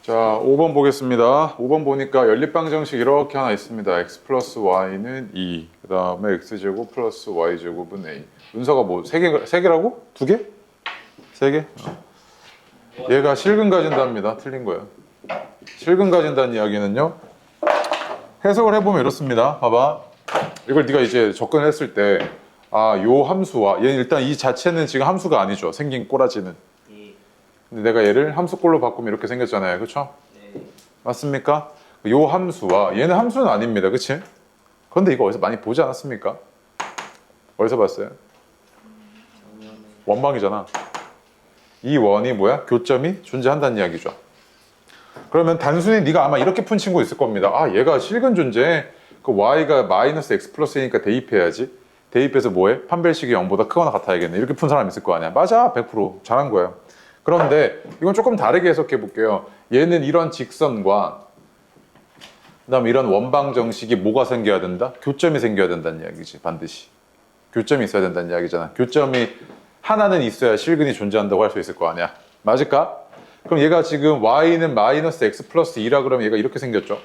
자, 5번 보겠습니다. 5번 보니까 연립방정식 이렇게 하나 있습니다. x 플러스 y는 2, 그 다음에 x제곱 플러스 y제곱은 a. 문서가 뭐, 3개라고? 2개? 3개? 얘가 실근 가진답니다. 틀린 거예요. 실근 가진다는 이야기는요, 해석을 해보면 이렇습니다. 봐봐. 이걸 네가 이제 접근을 했을 때, 아, 요 함수와, 얘는 일단 이 자체는 지금 함수가 아니죠. 생긴 꼬라지는. 근데 내가 얘를 함수꼴로 바꾸면 이렇게 생겼잖아요. 그쵸? 네. 맞습니까? 요 함수와 얘는 함수는 아닙니다. 그치? 그런데 이거 어디서 많이 보지 않았습니까? 어디서 봤어요? 원방이잖아. 이 원이 뭐야? 교점이 존재한다는 이야기죠. 그러면 단순히 네가 아마 이렇게 푼 친구 있을 겁니다. 아, 얘가 실근 존재. 그 y가 마이너스 x 플러스 a니까 대입해야지. 대입해서 뭐해? 판별식이 0보다 크거나 같아야겠네. 이렇게 푼 사람 있을 거 아니야. 맞아. 100% 잘한 거예요. 그런데 이건 조금 다르게 해석해 볼게요. 얘는 이런 직선과 그다음에 이런 원방 정식이 뭐가 생겨야 된다? 교점이 생겨야 된다는 이야기지. 반드시. 교점이 있어야 된다는 이야기잖아. 교점이 하나는 있어야 실근이 존재한다고 할 수 있을 거 아니야. 맞을까? 그럼 얘가 지금 y는 마이너스 x 플러스 2라 그러면 얘가 이렇게 생겼죠.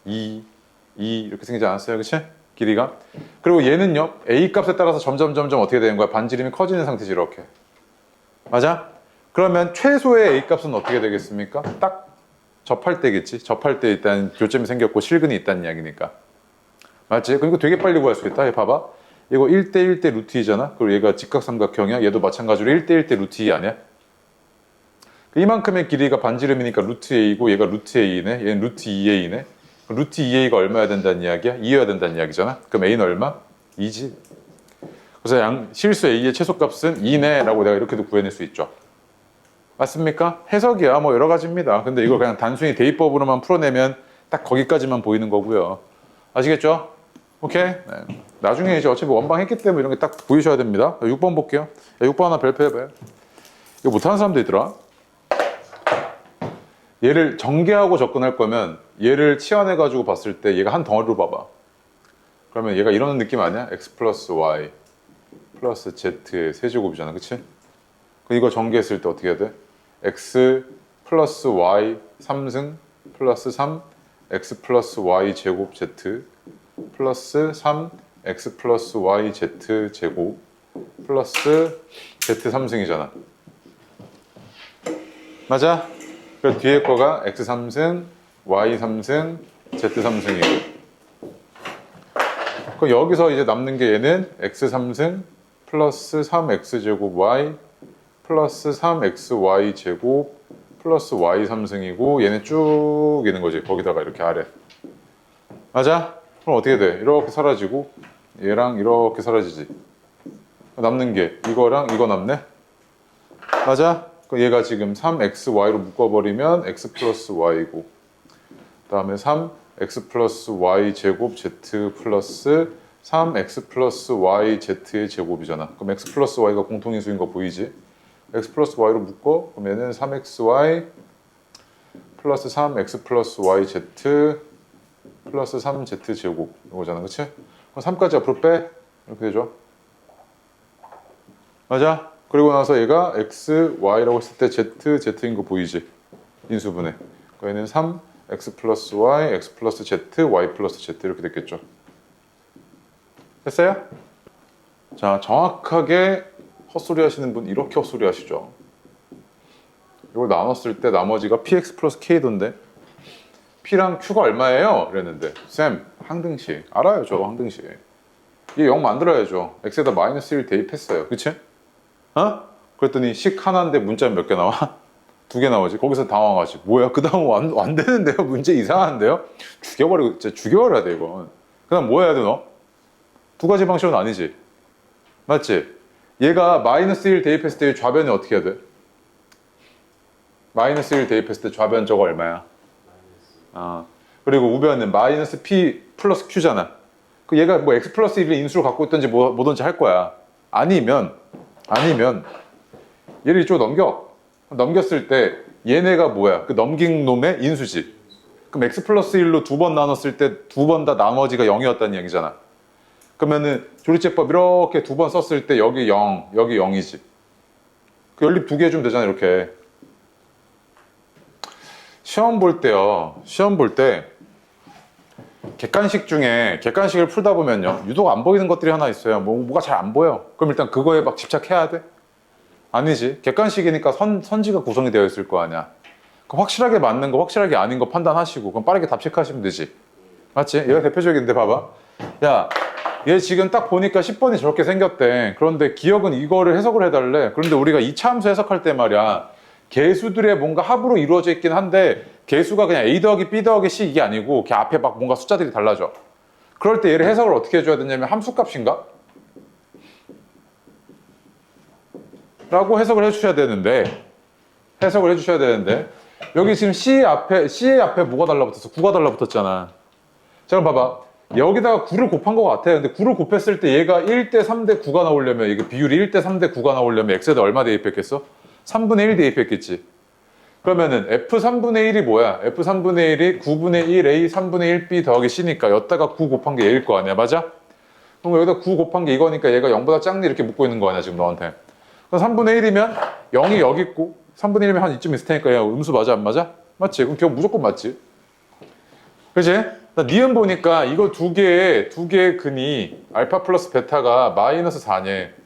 2 이렇게 생기지 않았어요? 그치? 길이가. 그리고 얘는요. a 값에 따라서 점점 어떻게 되는 거야? 반지름이 커지는 상태지 이렇게. 맞아? 그러면 최소의 a 값은 어떻게 되겠습니까? 딱 접할 때겠지. 접할 때 일단 교점이 생겼고 실근이 있다는 이야기니까. 맞지? 그리고 되게 빨리 구할 수 있다. 얘 봐봐. 이거 1대1대 루트 2잖아. 그리고 얘가 직각삼각형이야. 얘도 마찬가지로 1대1대 루트 2 아니야? 이만큼의 길이가 반지름이니까 루트 a고 얘가 루트 a네. 얘는 루트 2a네. 루트 2a가 얼마야 된다는 이야기야? 2여야 된다는 이야기잖아. 그럼 a는 얼마? 2지. 그래서 실수 a의 최소값은 2네 라고 내가 이렇게도 구해낼 수 있죠. 맞습니까? 해석이야 뭐 여러 가지입니다. 근데 이걸 그냥 단순히 대입법으로만 풀어내면 딱 거기까지만 보이는 거고요. 아시겠죠? 오케이? 네. 나중에 이제 어차피 원방 했기 때문에 이런 게 딱 보이셔야 됩니다. 6번 볼게요. 6번 하나 발표해봐요. 이거 못하는 사람도 있더라. 얘를 전개하고 접근할 거면 얘를 치환해가지고 봤을 때 얘가 한 덩어리로 봐봐. 그러면 얘가 이런 느낌 아니야? x 플러스 y 플러스 z의 세제곱이잖아. 그치? 이거 전개했을 때 어떻게 해야 돼? x 플러스 y 3승 플러스 3 x 플러스 y 제곱 z 플러스 3 x 플러스 y z 제곱 플러스 z 3승이잖아. 맞아? 그래서 뒤에 거가 x 3승 y 3승 z 3승이고 그럼 여기서 이제 남는 게 얘는 x 3승 플러스 3x 제곱 y 플러스 3xy 제곱 플러스 y 3승이고 얘는 쭉 있는 거지. 거기다가 이렇게 아래. 맞아? 그럼 어떻게 돼? 이렇게 사라지고 얘랑 이렇게 사라지지. 남는 게 이거랑 이거 남네? 맞아? 그럼 얘가 지금 3xy로 묶어버리면 x 플러스 y고 그 다음에 3x 플러스 y 제곱 z 플러스 3x 플러스 y z의 제곱이잖아. 그럼 x 플러스 y가 공통인수인 거 보이지? x 플러스 y로 묶어. 그럼 얘는 3xy 플러스 3x 플러스 yz 플러스 3z 제곱 이거잖아. 그치? 그럼 3까지 앞으로 빼. 이렇게 되죠. 맞아? 그리고 나서 얘가 x, y라고 했을 때 z, z인 거 보이지? 인수분해. 얘는 3, x 플러스 y, x 플러스 z, y 플러스 z 이렇게 됐겠죠. 됐어요? 자, 정확하게 헛소리 하시는 분 이렇게 헛소리 하시죠. 이걸 나눴을 때 나머지가 px 플러스 k던데 p랑 q가 얼마예요? 이랬는데 쌤 항등식 알아요. 저 항등식 얘 0 만들어야죠. x에다 마이너스 1 대입했어요. 그치? 어? 그랬더니 식 하나인데 문자 몇 개 나와? 2개 나오지. 거기서 당황하지. 뭐야 그 다음 안 되는데요? 문제 이상한데요? 죽여버리고 진짜 죽여버려야 돼 이건. 그 다음 뭐 해야 돼 너? 두 가지 방식은 아니지. 맞지? 얘가 마이너스 1 대입했을 때 좌변이 어떻게 해야 돼? 마이너스 1 대입했을 때 좌변 저거 얼마야? 그리고 우변은 마이너스 p 플러스 q잖아. 그 얘가 뭐 x 플러스 1을 인수로 갖고 있든지 뭐든지 할 거야. 아니면 얘를 이쪽으로 넘겼을 때 얘네가 뭐야? 그 넘긴 놈의 인수지. 그럼 x 플러스 1로 2번 나눴을 때 2번 다 나머지가 0이었다는 얘기잖아. 그러면은 조리제법 이렇게 2번 썼을 때 여기 0, 여기 0이지. 그 연립 2개 해주면 되잖아 이렇게. 시험 볼 때요. 시험 볼 때 객관식 중에 객관식을 풀다 보면요. 유독 안 보이는 것들이 하나 있어요. 뭐가 잘 안 보여. 그럼 일단 그거에 막 집착해야 돼? 아니지. 객관식이니까 선지가 구성이 되어 있을 거 아니야. 그 확실하게 맞는 거, 확실하게 아닌 거 판단하시고 그럼 빠르게 답 체크하시면 되지. 맞지? 얘가 대표적인데 봐봐. 야, 얘 지금 딱 보니까 10번이 저렇게 생겼대. 그런데 기억은 이거를 해석을 해달래. 그런데 우리가 이차 함수 해석할 때 말이야. 개수들의 뭔가 합으로 이루어져 있긴 한데 개수가 그냥 A 더하기 B 더하기 C 이게 아니고 걔 앞에 막 뭔가 숫자들이 달라져. 그럴 때 얘를 해석을 어떻게 해줘야 되냐면 함수값인가? 라고 해석을 해주셔야 되는데 여기 지금 C의 앞에 뭐가 달라붙었어? 9가 달라붙었잖아. 자 그럼 봐봐. 여기다가 9를 곱한 것 같아. 근데 9를 곱했을 때 얘가 1대 3대 9가 나오려면 이게 비율이 1대 3대 9가 나오려면 X에다 얼마 대입했겠어? 3분의 1 대입했겠지. 그러면은 F 3분의 1이 뭐야? F 3분의 1이 9분의 1A 3분의 1B 더하기 C니까 여기다가 9 곱한 게 얘일 거 아니야. 맞아? 그럼 여기다 9 곱한 게 이거니까 얘가 0보다 작니 이렇게 묻고 있는 거 아니야 지금 너한테. 그럼 3분의 1이면 0이 여기 있고 3분의 1이면 한 이쯤 있을 테니까 야 음수 맞아 안 맞아? 맞지? 그럼 기억 무조건 맞지? 그치? 나 니은 보니까 이거 두 개의 근이 알파 플러스 베타가 마이너스 4냐.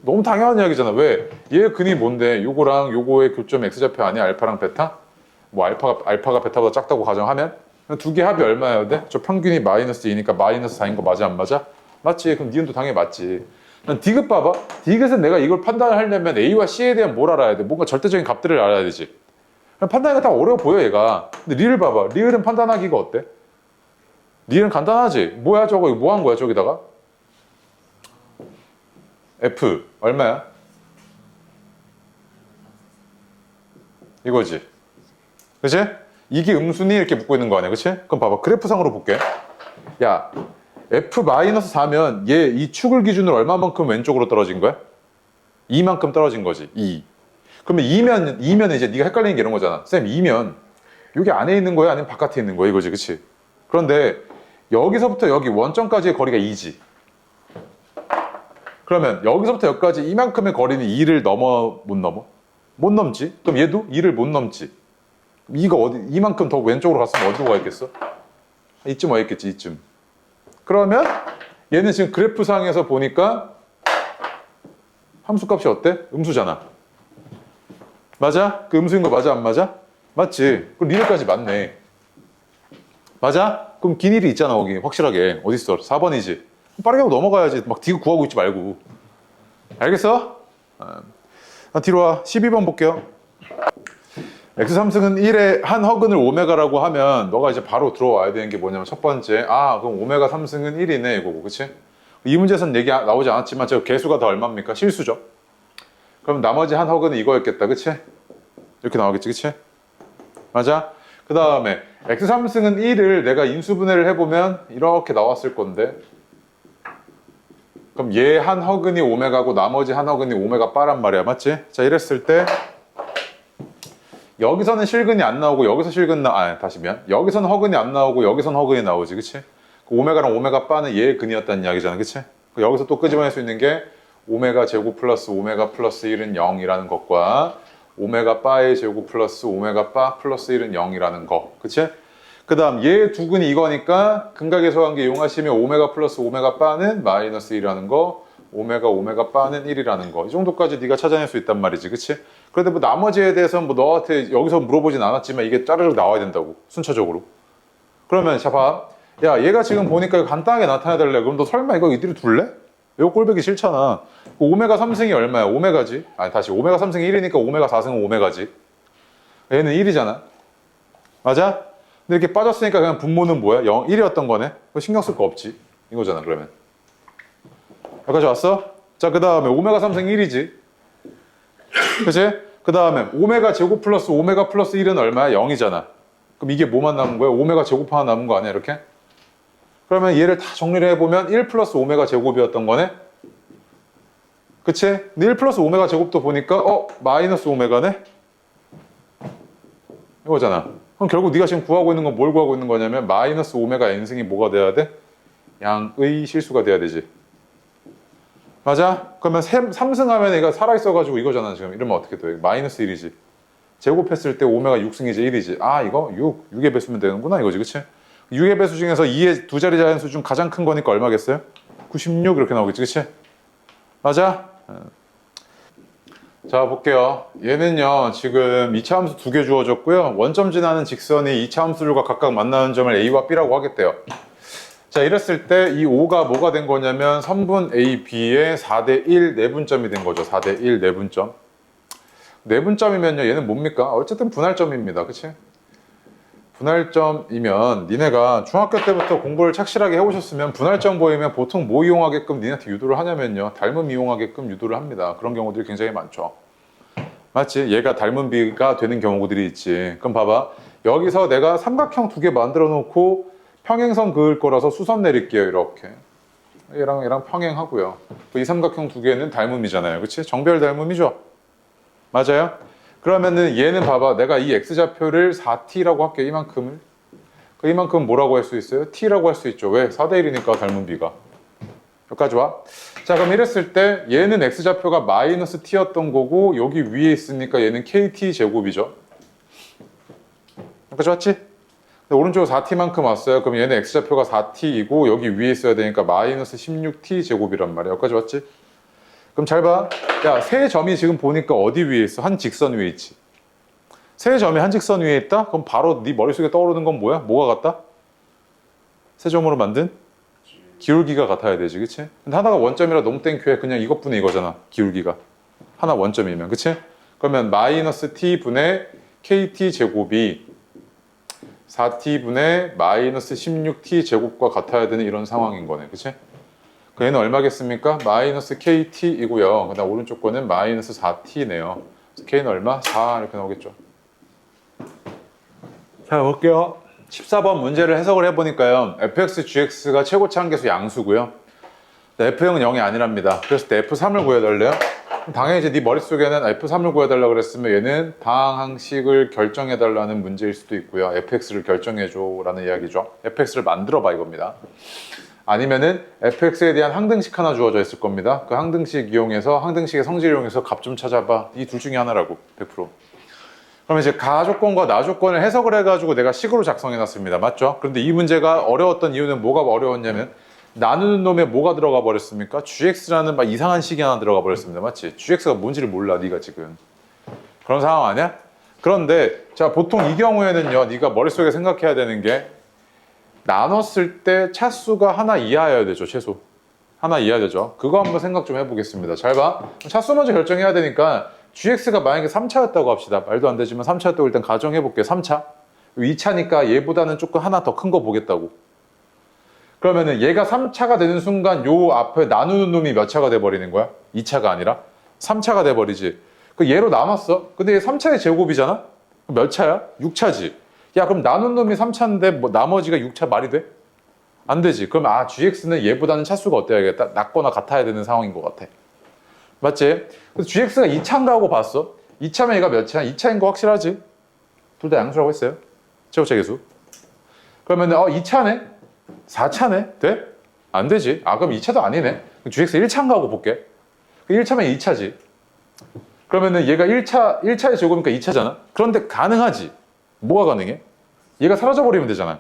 너무 당연한 이야기잖아. 왜? 얘 근이 뭔데? 요거랑 요거의 교점 x좌표 아니야? 알파랑 베타? 뭐 알파가 베타보다 작다고 가정하면? 두 개 합이 얼마여야 돼? 저 평균이 마이너스 2니까 마이너스 4인 거 맞아 안 맞아? 맞지? 그럼 니은도 당연히 맞지. 난 디귿 봐봐. 디귿은 내가 이걸 판단하려면 A와 C에 대한 뭘 알아야 돼? 뭔가 절대적인 값들을 알아야 되지. 판단하기가 다 어려워 보여 얘가. 근데 리을 봐봐. 리을은 판단하기가 어때? 리을은 간단하지. 뭐야 저거 이거 뭐 한 거야 저기다가? F 얼마야? 이거지. 그치? 이게 음순이 이렇게 묶고 있는 거 아니야. 그치? 그럼 봐봐. 그래프상으로 볼게. 야 F-4면 얘 이 축을 기준으로 얼마만큼 왼쪽으로 떨어진 거야? 2만큼 떨어진 거지. 2. 그러면 2면 이제 네가 헷갈리는 게 이런 거잖아. 쌤 2면 여기 안에 있는 거야? 아니면 바깥에 있는 거야? 이거지. 그치? 그런데 여기서부터 여기 원점까지의 거리가 2지. 그러면 여기서부터 여기까지 이만큼의 거리는 2를 넘어 못 넘어? 못 넘지. 그럼 얘도 2를 못 넘지. 이거 이만큼 더 왼쪽으로 갔으면 어디로 가 있겠어? 이쯤 와 있겠지. 이쯤. 그러면 얘는 지금 그래프상에서 보니까 함수값이 어때? 음수잖아. 맞아? 그 음수인 거 맞아 안 맞아? 맞지. 그럼 리을까지 맞네. 맞아? 그럼 긴 일이 있잖아 거기 확실하게. 어딨어? 4번이지. 빠르게 하고 넘어가야지. 막 디귿 구하고 있지 말고. 알겠어? 뒤로 와. 12번 볼게요. x3승은 1의 한 허근을 오메가라고 하면 너가 이제 바로 들어와야 되는 게 뭐냐면 첫 번째 그럼 오메가 3승은 1이네 이거고. 그치? 이 문제에서는 얘기 나오지 않았지만 저 개수가 다 얼마입니까? 실수죠. 그럼 나머지 한 허근은 이거였겠다. 그치? 이렇게 나오겠지. 그치? 맞아? 그 다음에 x3승은 1을 내가 인수분해를 해보면 이렇게 나왔을 건데 그럼 얘 한 허근이 오메가고 나머지 한 허근이 오메가 바란 말이야. 맞지? 자 이랬을 때 여기서는 실근이 안 나오고 여기서 실근 여기서는 허근이 안 나오고 여기서는 허근이 나오지. 그치? 그 오메가랑 오메가 바는 얘의 근이었다는 이야기잖아. 그치? 여기서 또 끄집어낼 수 있는 게 오메가 제곱 플러스 오메가 플러스 1은 0이라는 것과 오메가 바의 제곱 플러스 오메가 바 플러스 1은 0이라는 거. 그치? 그 다음 얘 두 근이 이거니까 근각에서 관계 이용하시면 오메가 플러스 오메가 바는 마이너스 1이라는 거, 오메가 바는 1이라는 거. 이 정도까지 네가 찾아낼 수 있단 말이지. 그치? 그런데 뭐 나머지에 대해서는 뭐 너한테 여기서 물어보진 않았지만 이게 짜르륵 나와야 된다고. 순차적으로. 그러면 자 봐. 야 얘가 지금 보니까 이거 간단하게 나타내달래. 그럼 너 설마 이거 이대로 둘래? 이거 꼴보기 싫잖아. 오메가 3승이 얼마야? 오메가지. 다시 오메가 3승이 1이니까 오메가 4승은 오메가지. 얘는 1이잖아. 맞아? 근데 이렇게 빠졌으니까 그냥 분모는 뭐야? 0, 1이었던 거네? 신경 쓸 거 없지. 이거잖아 그러면. 여기까지 왔어? 자 그 다음에 오메가 3승 1이지. 그치? 그 다음에 오메가 제곱 플러스 오메가 플러스 1은 얼마야? 0이잖아. 그럼 이게 뭐만 남은 거야? 오메가 제곱 하나 남은 거 아니야 이렇게? 그러면 얘를 다 정리를 해보면 1 플러스 오메가 제곱이었던 거네? 그치? 근데 1 플러스 오메가 제곱도 보니까 마이너스 오메가네? 이거잖아. 그럼 결국 네가 지금 구하고 있는 건 뭘 구하고 있는 거냐면 마이너스 오메가 n승이 뭐가 돼야 돼? 양의 실수가 돼야 되지. 맞아? 그러면 3승하면 얘가 살아있어가지고 이거잖아 지금. 이러면 어떻게 돼? 마이너스 1이지. 제곱했을 때 오메가 6승이지 1이지. 아 이거 6의 배수면 되는구나 이거지, 그치? 6의 배수 중에서 2의 두 자리 자연수 중 가장 큰 거니까 얼마겠어요? 96 이렇게 나오겠지, 그치? 맞아? 자 볼게요. 얘는요 지금 2차 함수 두 개 주어졌고요. 원점 지나는 직선이 2차 함수들과 각각 만나는 점을 A와 B라고 하겠대요. 자 이랬을 때 이 O가 뭐가 된 거냐면 선분 A, B의 4대1 내분점이 된 거죠. 4대1 내분점. 내분점이면요 얘는 뭡니까? 어쨌든 분할점입니다. 그치? 분할점이면 니네가 중학교 때부터 공부를 착실하게 해오셨으면 분할점 보이면 보통 뭐 이용하게끔 니네한테 유도를 하냐면요 닮음 이용하게끔 유도를 합니다. 그런 경우들이 굉장히 많죠. 맞지? 얘가 닮은 B가 되는 경우들이 있지. 그럼 봐봐, 여기서 내가 삼각형 두 개 만들어 놓고 평행선 그을 거라서 수선 내릴게요. 이렇게 얘랑 평행하고요. 이 삼각형 두 개는 닮음이잖아요. 그치? 정별 닮음이죠. 맞아요? 그러면은 얘는 봐봐, 내가 이 x좌표를 4t라고 할게요. 이만큼을. 이만큼 뭐라고 할 수 있어요? t라고 할 수 있죠. 왜? 4대1이니까 닮은 b가. 여기까지 와. 자 그럼 이랬을 때 얘는 x좌표가 마이너스 t였던 거고 여기 위에 있으니까 얘는 kt 제곱이죠. 여기까지 왔지? 오른쪽으로 4t만큼 왔어요. 그럼 얘는 x좌표가 4t이고 여기 위에 있어야 되니까 마이너스 16t 제곱이란 말이야. 여기까지 왔지? 그럼 잘 봐. 야, 세 점이 지금 보니까 어디 위에 있어? 한 직선 위에 있지. 세 점이 한 직선 위에 있다? 그럼 바로 네 머릿속에 떠오르는 건 뭐야? 뭐가 같다? 세 점으로 만든 기울기가 같아야 되지, 그치? 근데 하나가 원점이라 너무 땡큐해. 그냥 이것분의 이거잖아, 기울기가. 하나 원점이면, 그치? 그러면 마이너스 t분의 kt 제곱이 4t분의 마이너스 16t 제곱과 같아야 되는 이런 상황인 거네, 그치? 얘는 얼마겠습니까? 마이너스 kt이고요. 그 다음 오른쪽 거는 마이너스 4t네요. k는 얼마? 4 이렇게 나오겠죠. 자 볼게요. 14번 문제를 해석을 해보니까요. fx, gx가 최고치 한계수 양수고요. f형은 0이 아니랍니다. 그래서 f3을 구해달래요. 당연히 이제 네 머릿속에는 f3을 구해달라고 그랬으면 얘는 방항식을 결정해달라는 문제일 수도 있고요. fx를 결정해줘 라는 이야기죠. fx를 만들어봐 이겁니다. 아니면은 fx에 대한 항등식 하나 주어져 있을 겁니다. 그 항등식 이용해서 항등식의 성질을 이용해서 값 좀 찾아봐. 이 둘 중에 하나라고 100%. 그러면 이제 가조건과 나조건을 해석을 해가지고 내가 식으로 작성해놨습니다. 맞죠? 그런데 이 문제가 어려웠던 이유는 뭐가 어려웠냐면 나누는 놈에 뭐가 들어가 버렸습니까? gx라는 막 이상한 식이 하나 들어가 버렸습니다. 맞지? gx가 뭔지를 몰라 네가 지금. 그런 상황 아니야? 그런데 자 보통 이 경우에는요 네가 머릿속에 생각해야 되는 게 나눴을 때 차수가 하나 이하여야 되죠. 최소 하나 이하 되죠. 그거 한번 생각 좀 해보겠습니다. 잘 봐. 차수 먼저 결정해야 되니까 gx가 만약에 3차였다고 합시다. 말도 안 되지만 3차였다고 일단 가정해볼게요. 3차 2차니까 얘보다는 조금 하나 더 큰 거 보겠다고. 그러면은 얘가 3차가 되는 순간 요 앞에 나누는 놈이 몇 차가 돼버리는 거야? 2차가 아니라 3차가 돼버리지. 그 얘로 나눴어. 근데 얘 3차의 제곱이잖아? 몇 차야? 6차지. 야 그럼 나눈 놈이 3차인데 뭐 나머지가 6차 말이 돼? 안 되지. 그럼 아 gx는 얘보다는 차수가 어때야겠다? 낮거나 같아야 되는 상황인 것 같아. 맞지? 그래서 gx가 2차인가 하고 봤어. 2차면 얘가 몇 차야? 2차인 거 확실하지? 둘 다 양수라고 했어요. 최고차 계수. 그러면 2차네? 4차네? 돼? 안 되지. 아 그럼 2차도 아니네. gx 1차인가 하고 볼게. 1차면 2차지. 그러면은 얘가 1차의 제곱이니까 2차잖아. 그런데 가능하지. 뭐가 가능해? 얘가 사라져버리면 되잖아.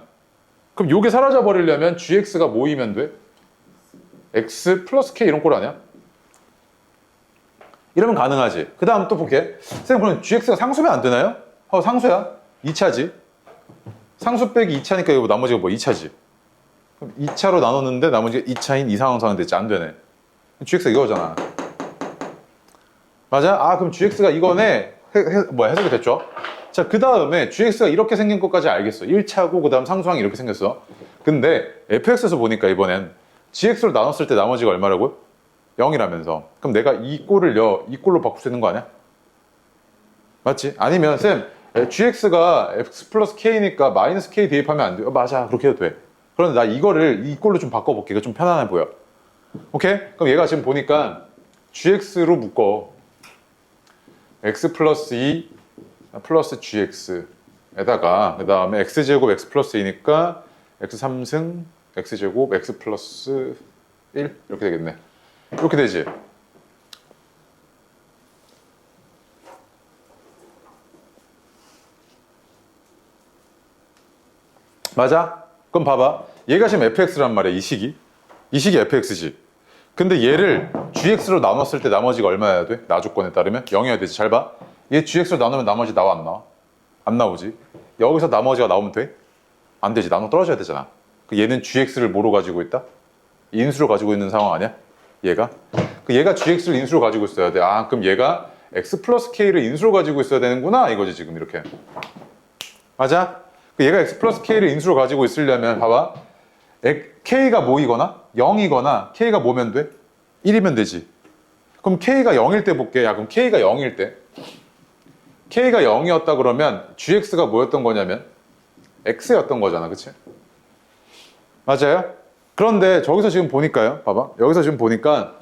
그럼 요게 사라져버리려면 gx가 뭐이면 돼? x 플러스 k 이런 꼴 아니야? 이러면 가능하지. 그 다음 또 볼게. 선생님 그럼 gx가 상수면 안 되나요? 상수야. 2차지. 상수 빼기 2차니까 이거 나머지가 뭐 2차지. 그럼 2차로 나눴는데 나머지가 2차인 이상한 상황 됐지. 안 되네. gx가 이거잖아. 맞아? 아 그럼 gx가 이거네. 해석이 됐죠? 자, 그 다음에 gx가 이렇게 생긴 것까지 알겠어. 1차고 그 다음 상수항이 이렇게 생겼어. 근데 fx에서 보니까 이번엔 gx로 나눴을 때 나머지가 얼마라고요? 0이라면서. 그럼 내가 이 꼴을요, 이 꼴로 바꿀 수 있는 거 아니야? 맞지? 아니면 쌤, gx가 x 플러스 k니까 마이너스 k 대입하면 안 돼. 맞아, 그렇게 해도 돼. 그런데 나 이거를 이 꼴로 좀 바꿔볼게. 이거 좀 편안해 보여. 오케이? 그럼 얘가 지금 보니까 gx로 묶어. x 플러스 2 플러스 gx에다가 그 다음에 x제곱 x 플러스 2니까 x3승 x제곱 x 플러스 1 이렇게 되겠네. 이렇게 되지. 맞아? 그럼 봐봐. 얘가 지금 fx란 말이야, 이 식이. 이 식이 fx지. 근데 얘를 gx로 나눴을 때 나머지가 얼마여야 돼? 나조건에 따르면 0이어야 되지. 잘 봐. 얘 gx로 나누면 나머지 나와 안 나와? 안 나오지. 여기서 나머지가 나오면 돼? 안 되지. 나눠 떨어져야 되잖아. 얘는 gx를 뭐로 가지고 있다? 인수로 가지고 있는 상황 아니야? 얘가? 얘가 gx를 인수로 가지고 있어야 돼. 아, 그럼 얘가 x 플러스 k를 인수로 가지고 있어야 되는구나 이거지 지금 이렇게. 맞아? 얘가 x 플러스 k를 인수로 가지고 있으려면 봐봐. k가 뭐이거나 0이거나 k가 뭐면 돼? 1이면 되지. 그럼 k가 0일 때 볼게. 야, 그럼 k가 0일 때 k가 0이었다 그러면 gx가 뭐였던 거냐면 x였던 거잖아. 그치? 맞아요? 그런데 저기서 지금 보니까요. 봐봐. 여기서 지금 보니까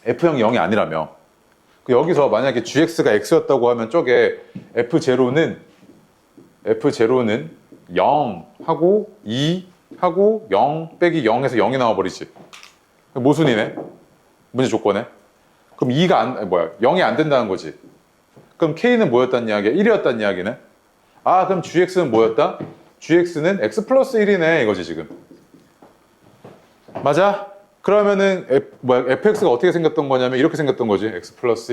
f형이 0이 아니라며. 여기서 만약에 gx가 x였다고 하면 저게 f0는 0 하고 2 하고 0 빼기 0에서 0이 나와버리지. 모순이네. 문제 조건에. 그럼 0이 안 된다는 거지. 그럼 k는 뭐였단 이야기야? 1이었단 이야기네. 아, 그럼 gx는 뭐였다? gx는 x 플러스 1이네 이거지 지금. 맞아? 그러면은 fx가 어떻게 생겼던 거냐면 이렇게 생겼던 거지. x 플러스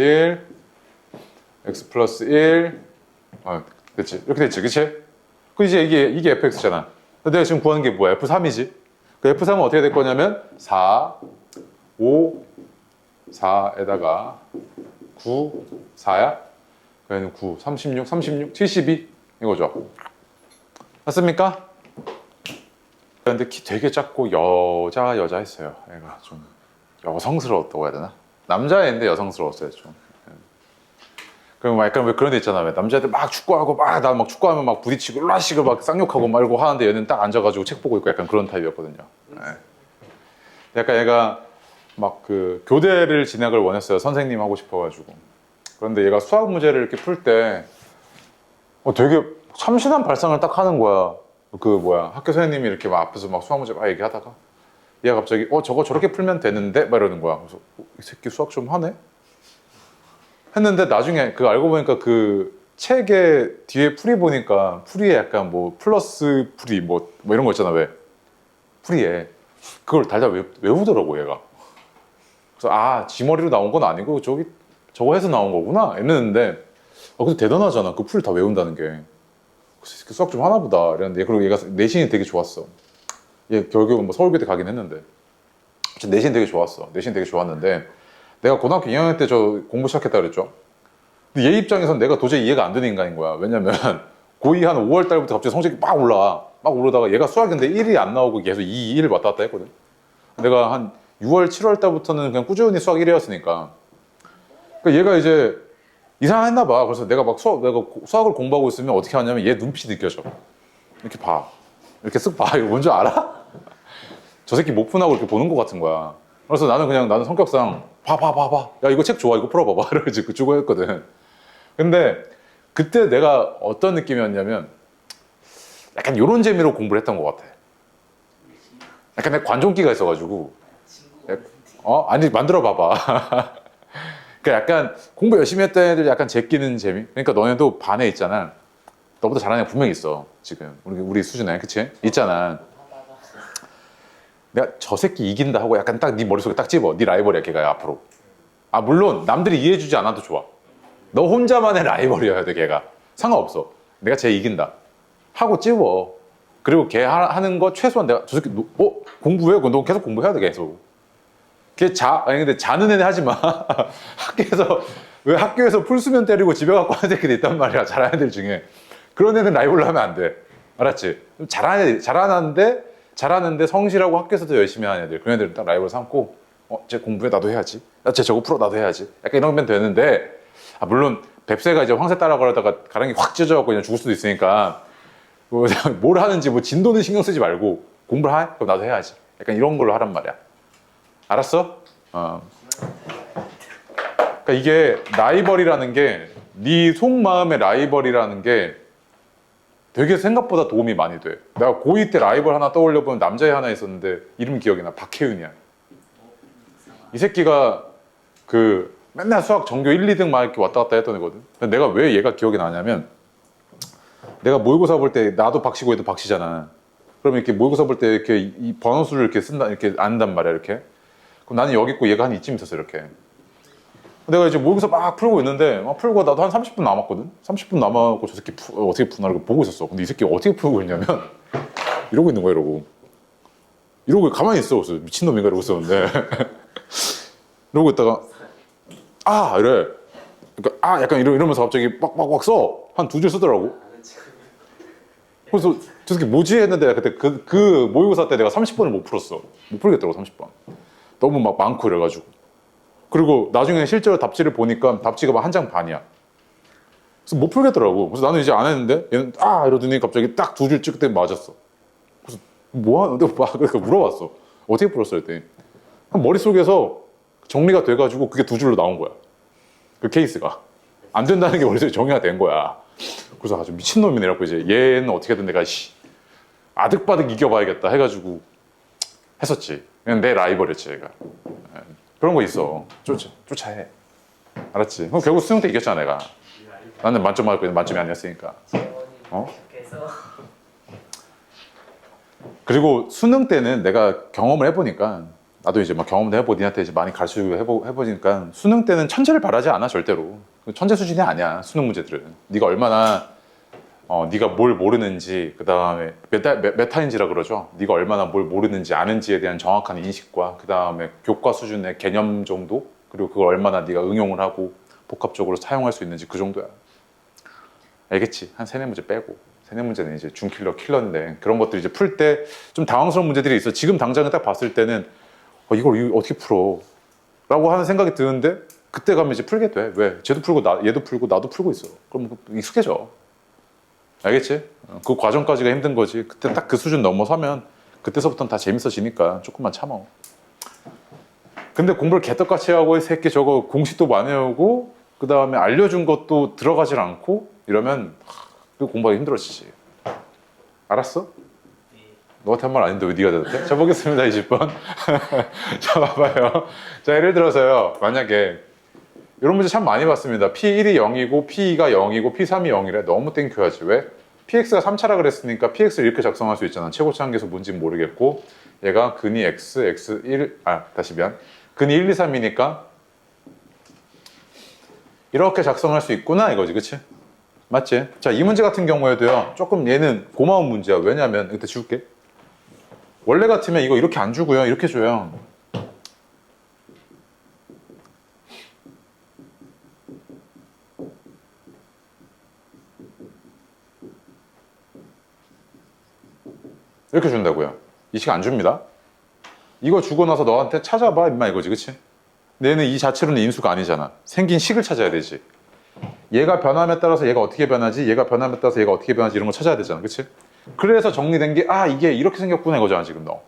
1 됐지. 이렇게 됐지. 그치? 그 이제 이게 fx잖아. 내가 지금 구하는 게 뭐야? f3이지. 그 f3은 어떻게 될 거냐면 4, 5, 4에다가 9, 4야? 그러면 9, 36, 72 이거죠. 맞습니까? 근데 키 되게 작고 여자 했어요. 애가 좀 여성스러웠다고 해야 되나? 남자애인데 여성스러웠어요 좀. 그럼 약간 왜 그런 데 있잖아. 왜 남자애들 막 축구하고 나 막 축구하면 막 부딪히고 라시고 막 쌍욕하고 말고 하는데 얘는 딱 앉아가지고 책 보고 있고 약간 그런 타입이었거든요. 네. 약간 얘가 막 그 교대를 진학을 원했어요. 선생님 하고 싶어가지고. 그런데 얘가 수학 문제를 이렇게 풀 때 되게 참신한 발상을 딱 하는 거야. 학교 선생님이 이렇게 막 앞에서 막 수학 문제 막 얘기하다가 얘가 갑자기 저거 저렇게 풀면 되는데? 막 이러는 거야. 그래서 이 새끼 수학 좀 하네? 했는데 나중에 알고 보니까 그 책의 뒤에 풀이 보니까 풀이에 약간 뭐 플러스 풀이 뭐 이런 거 있잖아. 왜? 풀이에 그걸 달달 외우더라고 얘가. 그래서 지 머리로 나온 건 아니고 저거 해서 나온 거구나 이랬는데 근데 대단하잖아. 그 풀 다 외운다는 게. 수학 좀 하나 보다 이랬는데 그리고 얘가 내신이 되게 좋았어. 얘 결국은 뭐 서울교대 가긴 했는데 내신 되게 좋았어. 내신 되게 좋았는데 내가 고등학교 2학년 때 저 공부 시작했다 그랬죠. 근데 얘 입장에선 내가 도저히 이해가 안 되는 인간인 거야. 왜냐면 고2 한 5월 달부터 갑자기 성적이 막 올라와. 막 오르다가 얘가 수학인데 1이 안 나오고 계속 2, 1 왔다 갔다 했거든. 내가 한 6월, 7월 달부터는 그냥 꾸준히 수학 1위였으니까. 그러니까 얘가 이제 이상했나 봐. 그래서 내가 수학을 공부하고 있으면 어떻게 하냐면 얘 눈빛이 느껴져. 이렇게 봐. 이렇게 쓱 봐. 이거 뭔지 알아? 저 새끼 못 푸나고 이렇게 보는 것 같은 거야. 그래서 나는 성격상 봐. 야, 이거 책 좋아. 이거 풀어봐봐. 이러지 주고 했거든. 근데 그때 내가 어떤 느낌이었냐면 약간 요런 재미로 공부를 했던 것 같아. 약간 내 관종기가 있어가지고. 아니, 만들어 봐봐. 그러니까 약간 공부 열심히 했던 애들 약간 제끼는 재미? 그러니까 너네도 반에 있잖아. 너보다 잘하는 애 분명히 있어. 지금. 우리 수준에. 그치? 있잖아. 내가 저 새끼 이긴다 하고 약간 딱 네 머릿속에 딱 집어. 네 라이벌이야, 걔가 앞으로. 물론 남들이 이해해주지 않아도 좋아. 너 혼자만의 라이벌이어야 돼, 걔가. 상관없어. 내가 쟤 이긴다. 하고 집어. 그리고 걔 하는 거 최소한 내가 저 새끼 공부해? 너 계속 공부해야 돼, 계속. 근데 자는 애는 하지 마. 학교에서 풀수면 때리고 집에 갖고 하는 새끼들 있단 말이야. 잘하는 애들 중에. 그런 애는 라이벌로 하면 안 돼. 알았지? 잘하는데 성실하고 학교에서도 열심히 하는 애들. 그런 애들은 딱 라이벌 삼고, 쟤 공부해? 나도 해야지. 쟤 저거 풀어? 나도 해야지. 약간 이러면 되는데, 물론, 뱁새가 이제 황새 따라가려다가 가랑이 확 찢어져갖고 그냥 죽을 수도 있으니까, 뭘 하는지 진도는 신경 쓰지 말고, 공부를 해? 그럼 나도 해야지. 약간 이런 걸로 하란 말이야. 알았어? 그러니까 이게 라이벌이라는 게, 네 속마음의 라이벌이라는 게 되게 생각보다 도움이 많이 돼. 내가 고2 때 라이벌 하나 떠올려보면 남자애 하나 있었는데 이름 기억이 나. 박혜윤이야. 이 새끼가 맨날 수학 전교 1, 2등 막 이렇게 왔다 갔다 했던 애거든. 내가 왜 얘가 기억이 나냐면 내가 모의고사 볼 때 나도 박씨고 얘도 박씨잖아. 그러면 이렇게 모의고사 볼 때 이렇게 이 번호수를 이렇게 쓴다, 이렇게 안단 말이야, 이렇게. 그럼 나는 여기 있고 얘가 한 이쯤 있었어, 이렇게. 내가 이제 모의고사 막 풀고 있는데, 막 풀고 나도 한 30분 남았거든? 30분 남았고 저 새끼 어떻게 푸나 이렇게 보고 있었어. 근데 이 새끼 어떻게 풀고 있냐면, 이러고 있는 거야, 이러고. 이러고 가만히 있어. 그래서 미친놈인가 이러고 있었는데. 이러고 있다가, 아! 이래. 그러니까, 아! 약간 이러면서 갑자기 빡빡빡 써. 한 2줄 쓰더라고. 그래서 저 새끼 뭐지 했는데 그때 그 모의고사 때 내가 30번을 못 풀었어. 못 풀겠더라고 30번. 너무 막 많고 이래가지고. 그리고 나중에 실제로 답지를 보니까 답지가 막 한 장 반이야. 그래서 못 풀겠더라고. 그래서 나는 이제 안 했는데 얘는 아 이러더니 갑자기 딱 2줄 찍을 때 맞았어. 그래서 뭐 하는데 막 그러니까 물어봤어. 어떻게 풀었어 했더니 머릿속에서 정리가 돼가지고 그게 2줄로 나온 거야. 그 케이스가. 안 된다는 게 머릿속에 정리가 된 거야. 그래서 아주 미친놈이네라고 이제 얘는 어떻게든 내가 아득바득 이겨봐야겠다 해가지고 했었지. 그냥 내 라이벌이었지 얘가. 그런 거 있어. 쫓아해. 알았지? 그럼 결국 수능 때 이겼잖아 내가. 나는 만점 맞고 만점이 아니었으니까. 어? 그리고 수능 때는 내가 경험을 해보니까 나도 이제 막 경험도 해보고 니한테 이제 많이 가르쳐주고 해보니까 수능 때는 천재를 바라지 않아 절대로. 천재 수준이 아니야 수능 문제들은. 네가 얼마나 네가 뭘 모르는지, 그 다음에 메타인지라 그러죠. 네가 얼마나 뭘 모르는지 아는지에 대한 정확한 인식과 그 다음에 교과 수준의 개념 정도, 그리고 그걸 얼마나 네가 응용을 하고 복합적으로 사용할 수 있는지 그 정도야. 알겠지? 한 3-4문제 빼고. 3-4문제는 이제 킬러인데 그런 것들 이제 풀 때 좀 당황스러운 문제들이 있어. 지금 당장에 딱 봤을 때는 이걸 어떻게 풀어? 라고 하는 생각이 드는데 그때 가면 이제 풀게 돼. 왜? 쟤도 풀고 얘도 풀고 나도 풀고 있어. 그럼 익숙해져. 알겠지? 그 과정까지가 힘든 거지. 그때 딱 그 수준 넘어서면 그때서부터는 다 재밌어지니까 조금만 참어. 근데 공부를 개떡같이 하고 이 새끼 저거 공식도 많이 외우고 그 다음에 알려준 것도 들어가질 않고 이러면 그 공부하기 힘들어지지. 알았어? 너한테 한 말 아닌데 왜 네가 대답해? 자 보겠습니다 20번. 자 봐봐요. 자 예를 들어서요. 만약에 이런 문제 참 많이 봤습니다. P1이 0이고 P2가 0이고 P3이 0이래. 너무 땡큐하지. 왜? PX가 3차라 그랬으니까 PX를 이렇게 작성할 수 있잖아. 최고치 한계수 뭔지는 모르겠고 얘가 근이 X, X1 다시 미안. 근이 1, 2, 3이니까 이렇게 작성할 수 있구나 이거지. 그치? 맞지? 자, 이 문제 같은 경우에도요. 조금 얘는 고마운 문제야. 왜냐면 이때 지울게. 원래 같으면 이거 이렇게 안 주고요. 이렇게 줘요. 이렇게 준다고요. 이 식 안 줍니다. 이거 주고 나서 너한테 찾아봐 임마 이거지. 그치? 근데 얘는 이 자체로는 인수가 아니잖아. 생긴 식을 찾아야 되지. 얘가 변함에 따라서 얘가 어떻게 변하지, 얘가 변함에 따라서 얘가 어떻게 변하지 이런 거 찾아야 되잖아. 그치? 그래서 정리된 게 이게 이렇게 생겼구나 이거잖아 지금 너.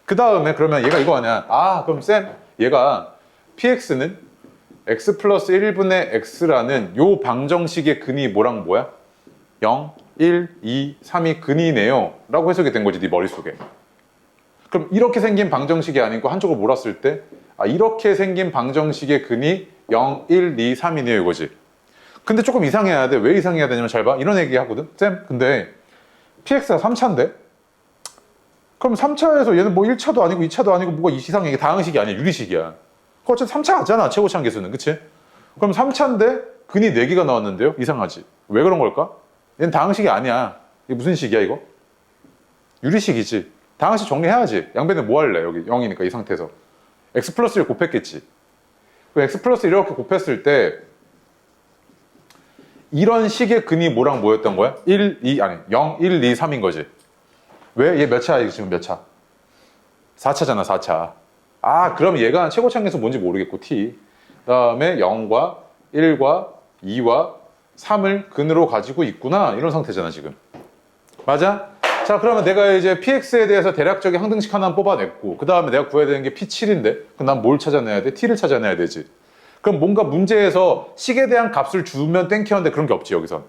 그 다음에 그러면 얘가 이거 아니야. 그럼 쌤 얘가 px는 x 플러스 1분의 x라는 요 방정식의 근이 뭐랑 뭐야? 0, 1, 2, 3이 근이네요 라고 해석이 된 거지 네 머릿속에. 그럼 이렇게 생긴 방정식이 아니고 한쪽으로 몰았을 때 이렇게 생긴 방정식의 근이 0, 1, 2, 3이네요 이거지. 근데 조금 이상해야 돼. 왜 이상해야 되냐면 잘 봐. 이런 얘기 하거든. 쌤 근데 px가 3차인데? 그럼 3차에서 얘는 뭐 1차도 아니고 2차도 아니고 뭐가 이상해. 이게 다항식이 아니야. 유리식이야. 어쨌든 3차 같잖아. 최고치 한계수는. 그치? 그럼 3차인데 근이 4개가 나왔는데요? 이상하지. 왜 그런 걸까? 얘는 다항식이 아니야. 이게 무슨 식이야 이거? 유리식이지. 다항식 정리해야지. 양변에 뭐 할래? 여기 0이니까 이 상태에서 x 플러스 1 곱했겠지. 그럼 x 플러스 1 이렇게 곱했을 때 이런 식의 근이 뭐랑 뭐였던 거야? 0, 1, 2, 3인 거지. 왜? 얘 몇 차야 지금 몇 차? 4차잖아 4차. 그럼 얘가 최고치 한계수 뭔지 모르겠고 t. 그 다음에 0과 1과 2와 3을 근으로 가지고 있구나 이런 상태잖아 지금. 맞아? 자 그러면 내가 이제 px에 대해서 대략적인 항등식 하나 뽑아냈고 그 다음에 내가 구해야 되는 게 p7인데 그럼 난 뭘 찾아내야 돼? t를 찾아내야 되지. 그럼 뭔가 문제에서 식에 대한 값을 주면 땡큐하는데 그런 게 없지 여기선.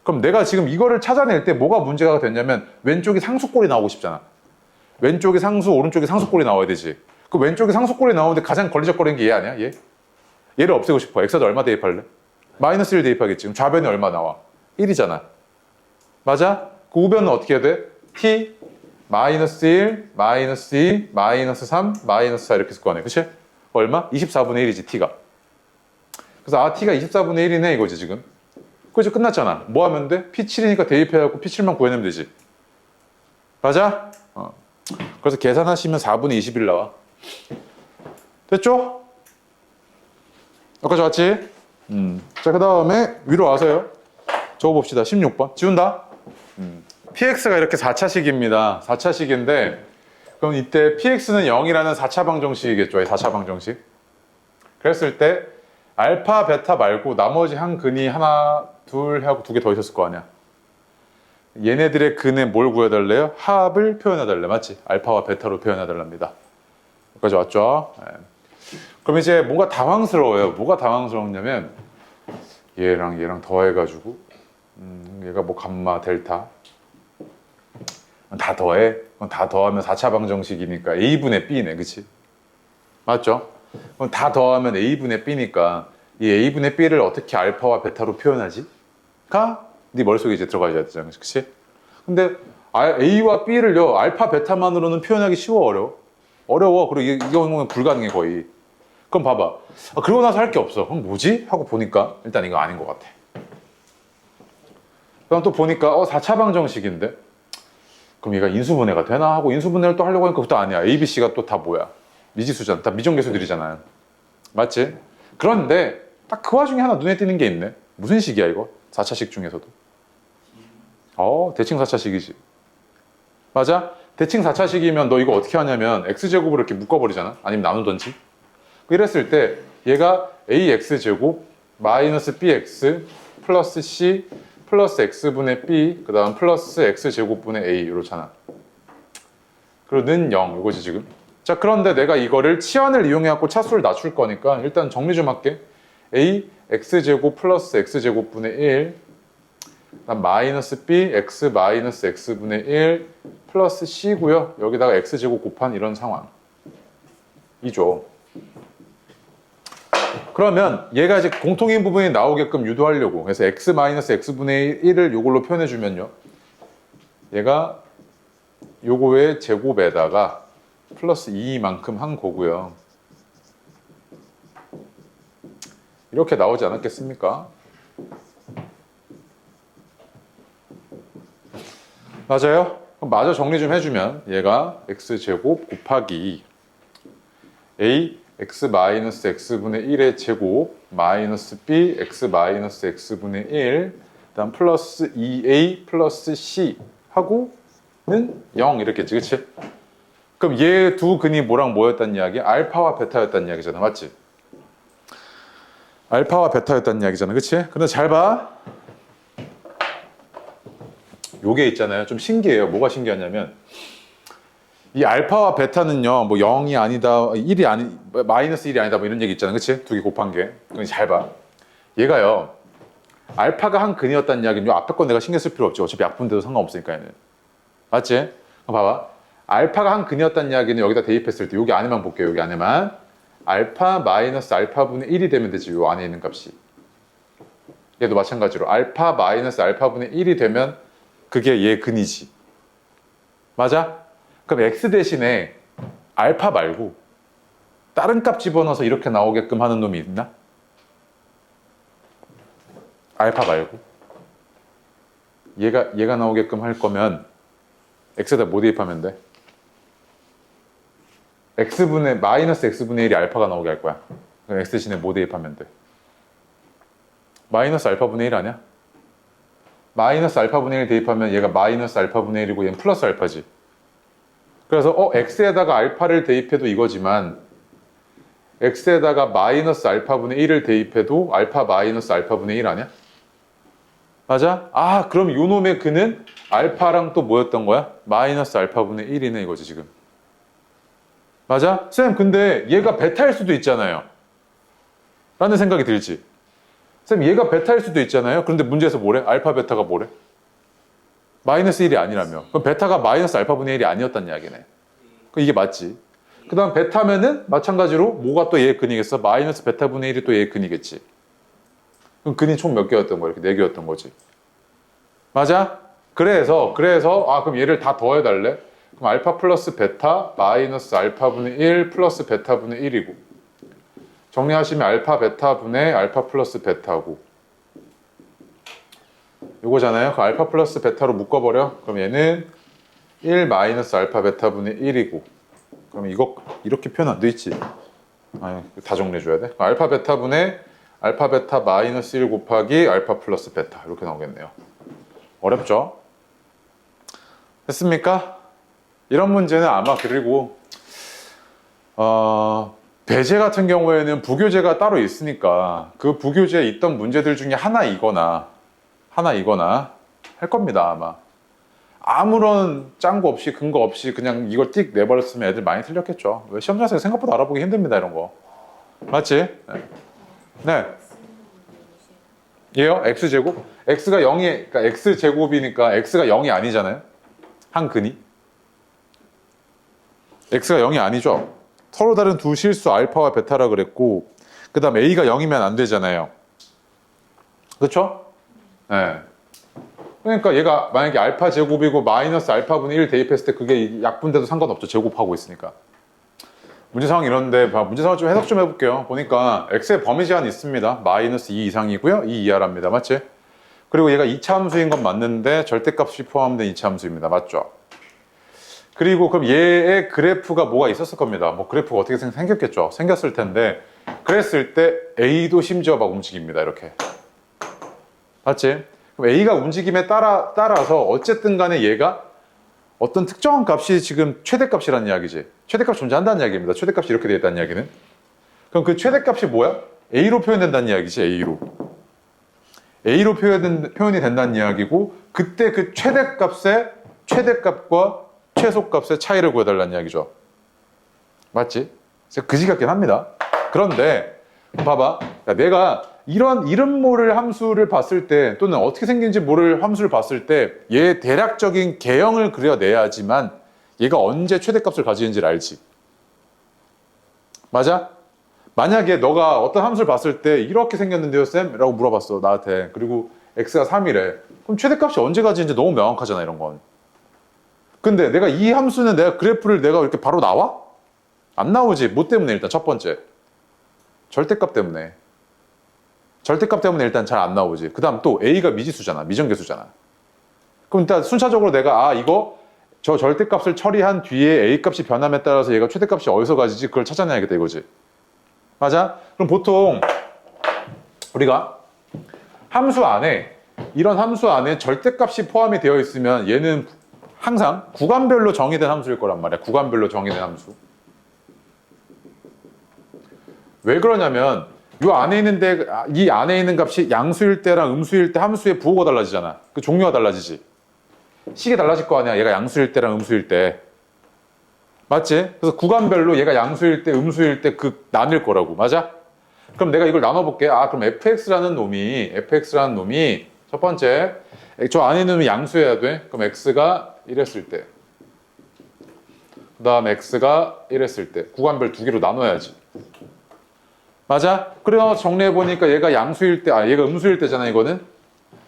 그럼 내가 지금 이거를 찾아낼 때 뭐가 문제가 됐냐면 왼쪽이 상수꼴이 나오고 싶잖아. 왼쪽이 상수 오른쪽이 상수꼴이 나와야 되지. 그 왼쪽이 상수꼴이 나오는데 가장 걸리적거리는 게 얘 아니야? 얘를 없애고 싶어. x에다 얼마 대입할래? -1 대입하겠지. 그럼 좌변이 얼마 나와? 1이잖아. 맞아? 그 우변은 어떻게 해야 돼? t 마이너스 1, 마이너스 2, 마이너스 3, 마이너스 4 이렇게 쓸 거 아니야. 그치? 얼마? 24분의 1이지 t가. 그래서 t가 24분의 1이네 이거지 지금. 그치? 끝났잖아. 뭐 하면 돼? p7이니까 대입해갖고 p7만 구해내면 되지. 맞아? 그래서 계산하시면 4분의 21 나와. 됐죠? 여기까지 왔지? 자, 그 다음에 위로 와서요. 적어봅시다. 16번. 지운다. px가 이렇게 4차식입니다. 4차식인데 그럼 이때 px는 0이라는 4차 방정식이겠죠. 4차 방정식. 그랬을 때 알파, 베타 말고 나머지 한 근이 하나, 둘 하고 두 개 더 있었을 거 아니야. 얘네들의 근에 뭘 구해달래요? 합을 표현해달래. 맞지? 알파와 베타로 표현해달랍니다. 여기까지 왔죠? 네. 그럼 이제 뭔가 당황스러워요. 뭐가 당황스럽냐면 얘랑 더해가지고 얘가 뭐 감마, 델타 다 더해? 그럼 다 더하면 4차 방정식이니까 A분의 B네. 그치? 맞죠? 그럼 다 더하면 A분의 B니까 이 A분의 B를 어떻게 알파와 베타로 표현하지? 가? 네 머릿속에 이제 들어가야 되잖아. 그치? 근데 A와 B를요 알파, 베타만으로는 표현하기 쉬워, 어려워? 어려워. 그리고 이 경우는 불가능해 거의. 그럼 봐봐. 그러고 나서 할 게 없어. 그럼 뭐지? 하고 보니까 일단 이거 아닌 것 같아. 그럼 또 보니까 4차 방정식인데 그럼 얘가 인수분해가 되나 하고 인수분해를 또 하려고 하니까 그것도 아니야. A, B, C가 또 다 뭐야? 미지수잖아. 다 미정계수들이잖아요. 맞지? 그런데 딱 그 와중에 하나 눈에 띄는 게 있네. 무슨 식이야 이거? 4차식 중에서도. 대칭 4차식이지. 맞아? 대칭 4차식이면 너 이거 어떻게 하냐면 x제곱으로 이렇게 묶어버리잖아. 아니면 나누던지. 이랬을 때 얘가 ax제곱 마이너스 bx 플러스 c 플러스 x분의 b 그 다음 플러스 x제곱분의 a 이렇잖아. 그리고 는 0 이거지 지금. 자, 그런데 내가 이거를 치환을 이용해갖고 차수를 낮출 거니까 일단 정리 좀 할게. a x제곱 플러스 x제곱분의 1 그다음 마이너스 b x 마이너스 x분의 1 플러스 c고요. 여기다가 x제곱 곱한 이런 상황이죠. 그러면 얘가 이제 공통인 부분이 나오게끔 유도하려고 그래서 x 마이너스 x분의 1을 요걸로 표현해주면요. 얘가 요거의 제곱에다가 플러스 2만큼 한 거고요. 이렇게 나오지 않았겠습니까? 맞아요? 그럼 마저 정리 좀 해주면 얘가 x제곱 곱하기 a x 마이너스 x분의 1의 제곱 마이너스 b x 마이너스 x분의 1 그다음 플러스 2a 플러스 c 하고는 0 이렇게지, 그치? 그럼 얘 두 근이 뭐랑 뭐였단 이야기야? 알파와 베타였단 이야기잖아, 맞지? 알파와 베타였단 이야기잖아, 그치? 근데 잘 봐. 요게 있잖아요. 좀 신기해요. 뭐가 신기하냐면 이 알파와 베타는요, 뭐 0이 아니다, 1이 아니, 마이너스 1이 아니다, 뭐 이런 얘기 있잖아, 그치? 두 개 곱한 게. 그럼 잘 봐. 얘가요, 알파가 한 근이었다는 이야기는 요 앞에 건 내가 신경 쓸 필요 없죠. 어차피 약분돼도 상관없으니까 얘는. 맞지? 봐봐. 알파가 한 근이었다는 이야기는 여기다 대입했을 때 여기 안에만 볼게요. 여기 안에만. 알파 마이너스 알파분의 1이 되면 되지. 요 안에 있는 값이. 얘도 마찬가지로 알파 마이너스 알파분의 1이 되면 그게 얘 근이지. 맞아? 그럼 x 대신에 알파 말고 다른 값 집어넣어서 이렇게 나오게끔 하는 놈이 있나? 알파 말고 얘가 나오게끔 할 거면 x에다 뭐 대입하면 돼? x분의 마이너스 x분의 1이 알파가 나오게 할 거야. 그럼 x 대신에 뭐 대입하면 돼? 마이너스 알파분의 1 아니야? 마이너스 알파분의 1 대입하면 얘가 마이너스 알파분의 1이고 얘는 플러스 알파지. 그래서 x에다가 알파를 대입해도 이거지만 x에다가 마이너스 알파분의 1을 대입해도 알파 마이너스 알파분의 1 아니야? 맞아? 아, 그럼 요 놈의 근은 알파랑 또 뭐였던 거야? 마이너스 알파분의 1이네 이거지 지금. 맞아? 쌤, 근데 얘가 베타일 수도 있잖아요. 라는 생각이 들지. 쌤, 얘가 베타일 수도 있잖아요. 그런데 문제에서 뭐래? 알파 베타가 뭐래? 마이너스 1이 아니라며. 그럼 베타가 마이너스 알파분의 1이 아니었단 이야기네. 그럼 이게 맞지. 그 다음 베타면은 마찬가지로 뭐가 또 얘 근이겠어? 마이너스 베타분의 1이 또 얘 근이겠지. 그럼 근이 총 몇 개였던 거야? 이렇게 4개였던 거지. 맞아? 그래서 그럼 얘를 다 더해달래? 그럼 알파 플러스 베타 마이너스 알파분의 1 플러스 베타분의 1이고 정리하시면 알파 베타분의 알파 플러스 베타고 요거잖아요. 그 알파 플러스 베타로 묶어버려. 그럼 얘는 1 마이너스 알파 베타분의 1이고 그럼 이거 이렇게 표현 안 돼 있지? 다 정리해줘야 돼. 알파 베타분의 알파 베타 마이너스 1 곱하기 알파 플러스 베타 이렇게 나오겠네요. 어렵죠? 됐습니까? 이런 문제는 아마 그리고 배제 같은 경우에는 부교재가 따로 있으니까 그 부교재에 있던 문제들 중에 하나이거나 할 겁니다 아마. 아무런 짱구 없이 근거 없이 그냥 이걸 띡 내버렸으면 애들 많이 틀렸겠죠. 왜 시험장에서 생각보다 알아보기 힘듭니다 이런 거. 맞지? 네. 얘요? x제곱? x가 0이 그러니까 x제곱이니까 x가 0이 아니잖아요. 한 근이 x가 0이 아니죠. 서로 다른 두 실수 알파와 베타라 그랬고 그 다음 a가 0이면 안 되잖아요. 그렇죠? 네. 그러니까 얘가 만약에 알파 제곱이고 마이너스 알파분의 1 대입했을 때 그게 약분돼도 상관없죠. 제곱하고 있으니까. 문제 상황 이런데 문제 상황 좀 해석 좀 해볼게요. 보니까 x의 범위 제한이 있습니다. 마이너스 2 이상이고요. 2 이하랍니다. 맞지? 그리고 얘가 2차 함수인 건 맞는데 절대값이 포함된 2차 함수입니다. 맞죠? 그리고 그럼 얘의 그래프가 뭐가 있었을 겁니다. 뭐 그래프가 어떻게 생겼겠죠. 생겼을 텐데 그랬을 때 A도 심지어 막 움직입니다. 이렇게. 맞지? 그럼 A가 움직임에 따라서 어쨌든 간에 얘가 어떤 특정한 값이 지금 최대값이라는 이야기지. 최대값 존재한다는 이야기입니다. 최대값이 이렇게 되어 있다는 이야기는. 그럼 그 최대값이 뭐야? A로 표현된다는 이야기지. A로 표현이 된다는 이야기고 그때 그 최대값의 최대값과 최소값의 차이를 구해달라는 이야기죠. 맞지? 그지 같긴 합니다. 그런데 봐봐. 내가 이런 이름 모를 함수를 봤을 때 또는 어떻게 생긴지 모를 함수를 봤을 때 얘의 대략적인 개형을 그려내야지만 얘가 언제 최대값을 가지는지를 알지. 맞아? 만약에 너가 어떤 함수를 봤을 때 이렇게 생겼는데요 쌤? 라고 물어봤어 나한테. 그리고 x가 3이래. 그럼 최대값이 언제 가지는지 너무 명확하잖아 이런 건. 근데 내가 이 함수는 내가 그래프를 내가 이렇게 바로 나와? 안 나오지. 뭐 때문에 일단 첫 번째. 절대값 때문에. 절대값 때문에 일단 잘 안 나오지. 그 다음 또 A가 미지수잖아. 미정계수잖아. 그럼 일단 순차적으로 내가 이거 저 절대값을 처리한 뒤에 A 값이 변함에 따라서 얘가 최대값이 어디서 가지지? 그걸 찾아내야겠다 이거지. 맞아? 그럼 보통 우리가 이런 함수 안에 절대값이 포함이 되어 있으면 얘는 항상 구간별로 정의된 함수일 거란 말이야. 구간별로 정의된 함수. 왜 그러냐면 이 안에 있는 값이 양수일 때랑 음수일 때 함수의 부호가 달라지잖아. 그 종류가 달라지지. 식이 달라질 거 아니야. 얘가 양수일 때랑 음수일 때. 맞지? 그래서 구간별로 얘가 양수일 때, 음수일 때 나뉠 거라고. 맞아? 그럼 내가 이걸 나눠볼게. 그럼 fx라는 놈이 첫 번째 저 안에 있는 놈이 양수여야 돼. 그럼 x가 이랬을 때 그 다음 x가 이랬을 때 구간별 두 개로 나눠야지. 맞아? 그래서 정리해보니까 얘가 양수일 때, 얘가 음수일 때잖아, 이거는.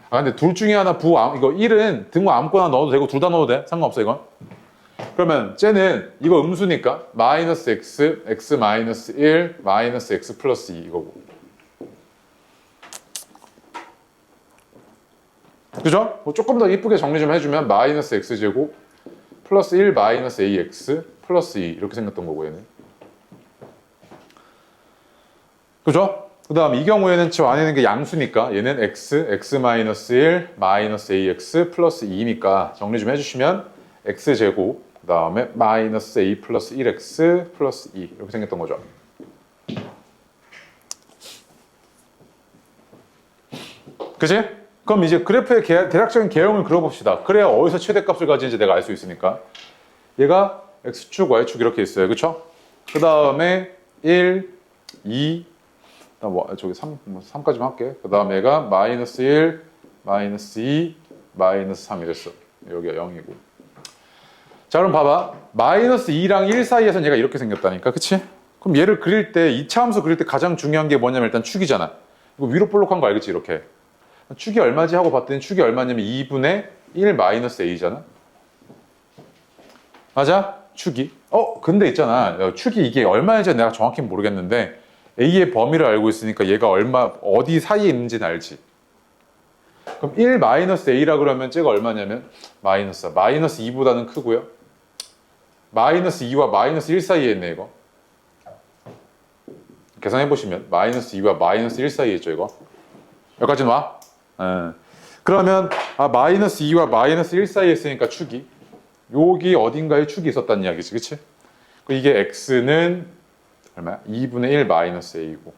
근데 둘 중에 하나 이거 1은 등호 아무거나 넣어도 되고 둘 다 넣어도 돼. 상관없어, 이건. 그러면 쟤는 이거 음수니까 마이너스 x, x 마이너스 1, 마이너스 x 플러스 2 이거고. 그죠? 조금 더 이쁘게 정리 좀 해주면 마이너스 x제곱 플러스 1 마이너스 ax 플러스 2 이렇게 생겼던 거고 얘는. 그죠? 그 다음 이 경우에는 저 안에 있는 게 양수니까 얘는 x 마이너스 1 마이너스 ax 플러스 2니까 정리 좀 해주시면 x제곱 그 다음에 마이너스 a 플러스 1x 플러스 2 이렇게 생겼던 거죠. 그치? 그럼 이제 그래프의 대략적인 개형을 그려봅시다. 그래야 어디서 최대값을 가지는지 내가 알 수 있으니까. 얘가 x축, y축 이렇게 있어요. 그쵸? 그 다음에 1, 2, 저기 3까지만 할게. 그 다음에 얘가 마이너스 1, 마이너스 2, 마이너스 3 이랬어. 여기가 0이고. 자, 그럼 봐봐. 마이너스 2랑 1 사이에선 얘가 이렇게 생겼다니까. 그치? 그럼 얘를 그릴 때, 2차 함수 그릴 때 가장 중요한 게 뭐냐면 일단 축이잖아. 이거 위로 볼록한 거 알겠지? 이렇게. 축이 얼마지 하고 봤더니 축이 얼마냐면 2분의 1-a잖아. 맞아? 축이. 근데 있잖아. 축이 이게 얼마인지 내가 정확히 모르겠는데 a의 범위를 알고 있으니까 얘가 어디 사이에 있는지는 알지. 그럼 1-a라 그러면 쟤가 얼마냐면 마이너스 2보다는 크고요. 마이너스 2와 마이너스 1 사이에 있네 이거. 계산해보시면 마이너스 2와 마이너스 1 사이에 있죠 이거. 여기까지는 와? 그러면 마이너스 2와 마이너스 1 사이에 있으니까 축이 여기 어딘가에 축이 있었다는 이야기지, 그치? 이게 x는 얼마야? 2분의 1 마이너스 a고,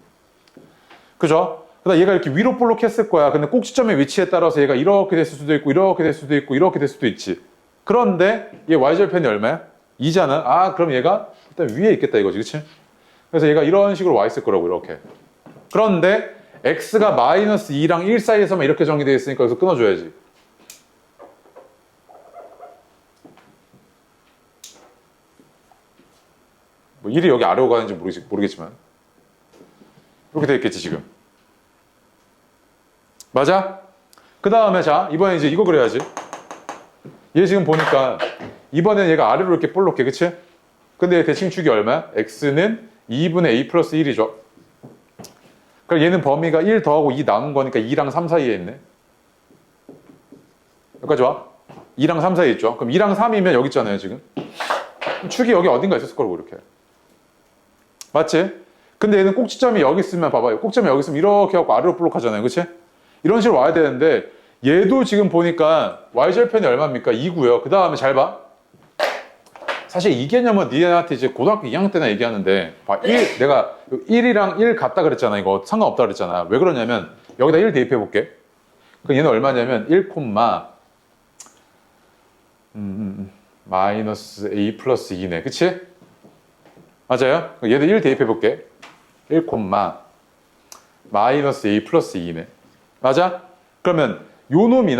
그죠? 그다음 얘가 이렇게 위로 볼록했을 거야. 근데 꼭지점의 위치에 따라서 얘가 이렇게 됐을 수도 있고 이렇게 될 수도 있고 이렇게 될 수도 있지. 그런데 얘 y절편이 얼마야? 2잖아. 그럼 얘가 일단 위에 있겠다 이거지, 그치? 그래서 얘가 이런 식으로 와 있을 거라고, 이렇게. 그런데 x가 마이너스 2랑 1 사이에서만 이렇게 정의되어 있으니까 여기서 끊어줘야지. 뭐 1이 여기 아래로 가는지 모르겠지만 이렇게 되어 있겠지 지금. 맞아? 그 다음에 자 이번에 이제 이거 그려야지. 얘 지금 보니까 이번엔 얘가 아래로 이렇게 볼록해, 그치? 근데 얘 대칭축이 얼마야? x는 2분의 a 플러스 1이죠. 그럼 얘는 범위가 1 더하고 2 나눈 거니까 2랑 3 사이에 있네. 여기까지 와? 2랑 3 사이에 있죠. 그럼 2랑 3이면 여기 있잖아요 지금. 축이 여기 어딘가 있었을 거라고, 이렇게. 맞지? 근데 얘는 꼭지점이 여기 있으면 봐봐요. 꼭지점이 여기 있으면 이렇게 하고 아래로 볼록하잖아요, 그치? 이런 식으로 와야 되는데 얘도 지금 보니까 y절편이 얼마입니까? 2고요. 그 다음에 잘 봐. 사실 이 개념은 니네한테 이제 고등학교 2학년 때나 얘기하는데 내가 1이랑 1 같다 그랬잖아. 이거 상관없다 그랬잖아. 왜 그러냐면 여기다 1 대입해 볼게. 그럼 얘는 얼마냐면 1, 마이너스 a 플러스 2네. 그치? 맞아요? 얘도 1 대입해 볼게. 1, 마이너스 a 플러스 2네. 맞아? 그러면 요 놈이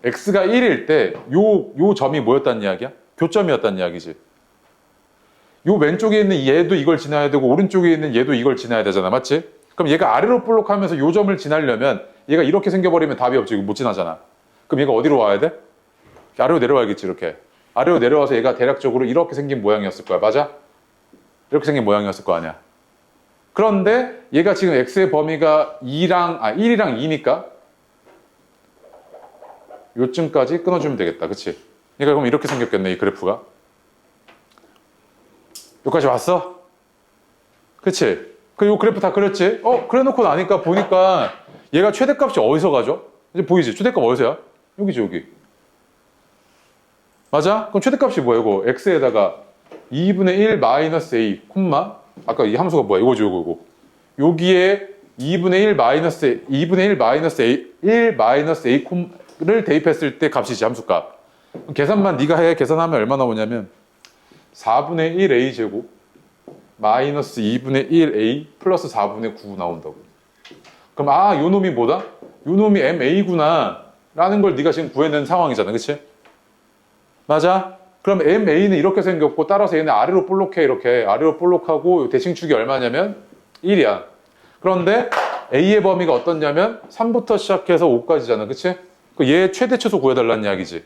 x가 1일 때 요 점이 뭐였다는 이야기야? 교점이었다는 이야기지. 요 왼쪽에 있는 얘도 이걸 지나야 되고 오른쪽에 있는 얘도 이걸 지나야 되잖아. 맞지? 그럼 얘가 아래로 볼록하면서 요 점을 지나려면 얘가 이렇게 생겨버리면 답이 없지. 이거 못 지나잖아. 그럼 얘가 어디로 와야 돼? 아래로 내려와야겠지. 이렇게 아래로 내려와서 얘가 대략적으로 이렇게 생긴 모양이었을 거야. 맞아? 이렇게 생긴 모양이었을 거 아니야. 그런데 얘가 지금 x의 범위가 1이랑 2니까 요쯤까지 끊어주면 되겠다. 그치? 그러니까 그럼 이렇게 생겼겠네, 이 그래프가. 여기까지 왔어? 그치? 요 그래프 다 그렸지? 그래 놓고 나니까 보니까 얘가 최대값이 어디서 가죠? 이제 보이지? 최대값 어디서야? 여기지, 여기. 맞아? 그럼 최대값이 뭐야, 이거? x에다가 2분의 1 마이너스 a, 아까 이 함수가 뭐야? 이거죠, 이거. 여기에 2분의 1 마이너스 a를 대입했을 때 값이지, 함수값. 계산만 네가 해. 계산하면 얼마 나오냐면 4분의 1a 제곱 마이너스 2분의 1a 플러스 4분의 9 나온다고. 그럼 요 놈이 뭐다? 요 놈이 ma구나 라는 걸 네가 지금 구해낸 상황이잖아, 그치? 맞아? 그럼 ma는 이렇게 생겼고 따라서 얘는 아래로 볼록해. 이렇게 아래로 볼록하고 대칭축이 얼마냐면 1이야. 그런데 a의 범위가 어떻냐면 3부터 시작해서 5까지잖아, 그치? 얘 최대 최소 구해달라는 이야기지.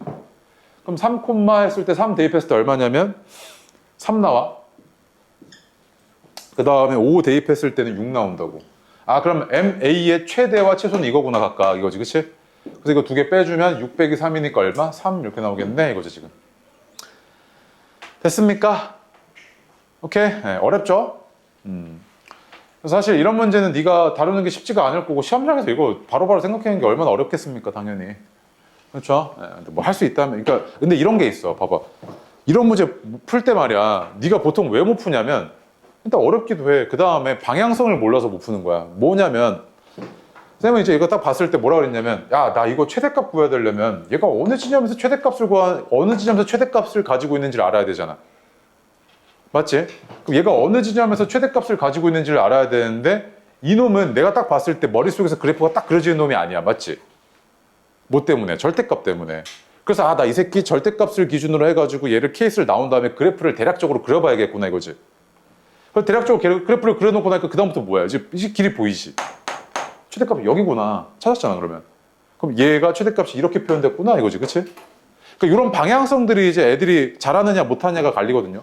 그럼 3, 했을 때 3 대입했을 때 얼마냐면 3 나와. 그 다음에 5 대입했을 때는 6 나온다고. 그럼 MA의 최대와 최소는 이거구나, 각각. 이거지, 그치? 그래서 이거 두 개 빼주면 6 빼기 3이니까 얼마? 3 이렇게 나오겠네, 이거지, 지금. 됐습니까? 오케이? 네, 어렵죠? 사실 이런 문제는 네가 다루는 게 쉽지가 않을 거고 시험장에서 이거 바로바로 생각하는 게 얼마나 어렵겠습니까, 당연히. 그렇죠? 뭐 할 수 있다면. 그러니까 근데 이런 게 있어. 봐봐. 이런 문제 풀 때 말이야. 네가 보통 왜 못 푸냐면 일단 어렵기도 해. 그 다음에 방향성을 몰라서 못 푸는 거야. 뭐냐면 쌤은 이제 이거 딱 봤을 때 뭐라 그랬냐면 야, 나 이거 최대값 구해야 되려면 얘가 어느 지점에서 최대값을 가지고 있는지를 알아야 되잖아. 맞지? 그럼 얘가 어느 지점에서 최대값을 가지고 있는지를 알아야 되는데 이놈은 내가 딱 봤을 때 머릿속에서 그래프가 딱 그려지는 놈이 아니야. 맞지? 뭐 때문에? 절대값 때문에. 그래서 나 이 새끼 절대값을 기준으로 해가지고 얘를 케이스를 나온 다음에 그래프를 대략적으로 그려봐야겠구나 이거지. 그래서 대략적으로 그래프를 그려놓고 나니까 그 다음부터 뭐야? 이제 길이 보이지? 최대값이 여기구나. 찾았잖아, 그러면. 그럼 얘가 최대값이 이렇게 표현됐구나 이거지, 그치? 그러니까 이런 방향성들이 이제 애들이 잘하느냐 못하느냐가 갈리거든요.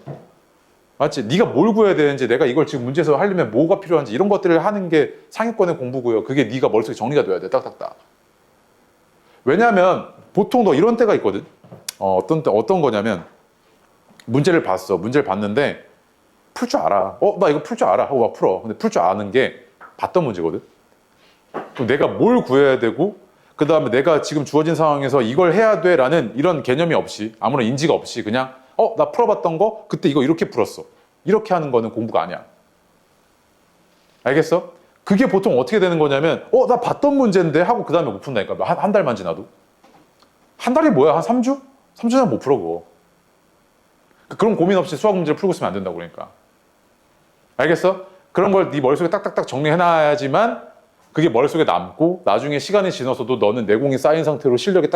맞지? 네가 뭘 구해야 되는지, 내가 이걸 지금 문제에서 하려면 뭐가 필요한지 이런 것들을 하는 게 상위권의 공부고요. 그게 네가 머릿속에 정리가 돼야 돼. 딱딱딱. 왜냐하면 보통 너 이런 때가 있거든. 어떤 거냐면 문제를 봤어. 문제를 봤는데 풀 줄 알아. 나 이거 풀 줄 알아 하고 막 풀어. 근데 풀 줄 아는 게 봤던 문제거든. 그럼 내가 뭘 구해야 되고 그 다음에 내가 지금 주어진 상황에서 이걸 해야 돼라는 이런 개념이 없이, 아무런 인지가 없이 그냥 나 풀어봤던 거 그때 이거 이렇게 풀었어. 이렇게 하는 거는 공부가 아니야. 알겠어? 그게 보통 어떻게 되는 거냐면 나 봤던 문제인데 하고 그 다음에 못 푼다니까. 한 달만 지나도. 한 달이 뭐야? 한 3주? 3주 전에 못 풀어 그거. 그런 고민 없이 수학 문제를 풀고 있으면 안 된다고. 그러니까 알겠어? 그런 걸 네 머릿속에 딱딱딱 정리해놔야지만 그게 머릿속에 남고 나중에 시간이 지나서도 너는 내공이 쌓인 상태로 실력이 딱